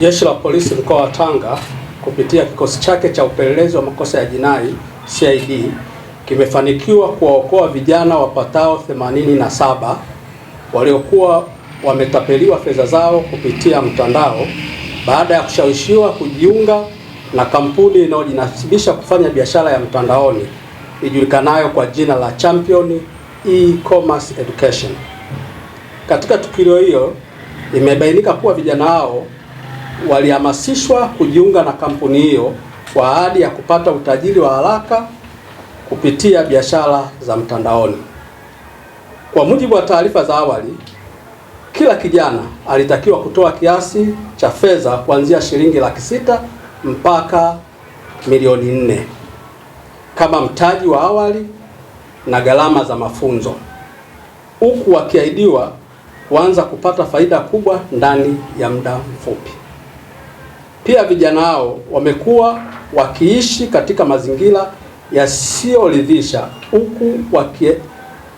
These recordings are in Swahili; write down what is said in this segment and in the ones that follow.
Jeshi la Polisi mkoa wa Tanga kupitia kikosi chake cha upelelezi wa makosa ya jinai CID kimefanikiwa kuwaokoa vijana wapatao 87 waliokuwa wametapeliwa fedha zao kupitia mtandao baada ya kushawishiwa kujiunga na kampuni inayojinasibisha kufanya biashara ya mtandaoni ijulikanayo kwa jina la Champion E-Commerce Education. Katika tukio hiyo imebainika kuwa vijana hao walihamasishwa kujiunga na kampuni hiyo kwa ahadi ya kupata utajiri wa haraka kupitia biashara za mtandaoni. Kwa mujibu wa taarifa za awali, kila kijana alitakiwa kutoa kiasi cha fedha kuanzia shilingi laki6 mpaka milioni 4 kama mtaji wa awali na gharama za mafunzo, huku wakiahidiwa kuanza kupata faida kubwa ndani ya muda mfupi. Pia vijana hao wamekuwa wakiishi katika mazingira yasiyoridhisha, huku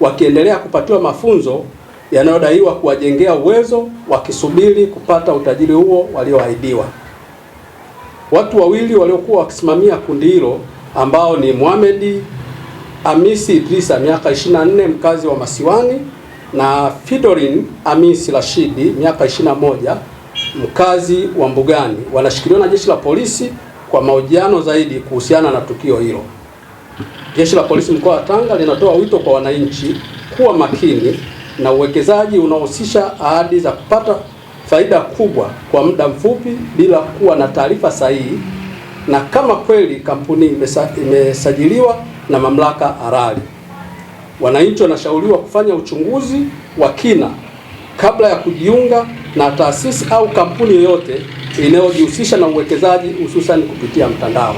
wakiendelea kupatiwa mafunzo yanayodaiwa kuwajengea uwezo wakisubiri kupata utajiri huo walioahidiwa. Watu wawili waliokuwa wakisimamia kundi hilo ambao ni Mohamed Hamisi Idrisa miaka 24 mkazi wa Masiwani na Fidorin Hamisi Rashidi miaka 21 mkazi wa Mbugani wanashikiliwa na Jeshi la Polisi kwa mahojiano zaidi kuhusiana na tukio hilo. Jeshi la Polisi mkoa wa Tanga linatoa wito kwa wananchi kuwa makini na uwekezaji unaohusisha ahadi za kupata faida kubwa kwa muda mfupi bila kuwa na taarifa sahihi, na kama kweli kampuni imesajiliwa na mamlaka halali. Wananchi wanashauriwa kufanya uchunguzi wa kina kabla ya kujiunga na taasisi au kampuni yoyote inayojihusisha na uwekezaji hususan kupitia mtandao.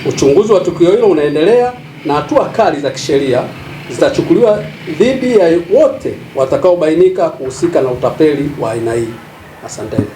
Uchunguzi wa tukio hilo unaendelea na hatua kali za kisheria zitachukuliwa dhidi ya wote watakaobainika kuhusika na utapeli wa aina hii. Asanteni.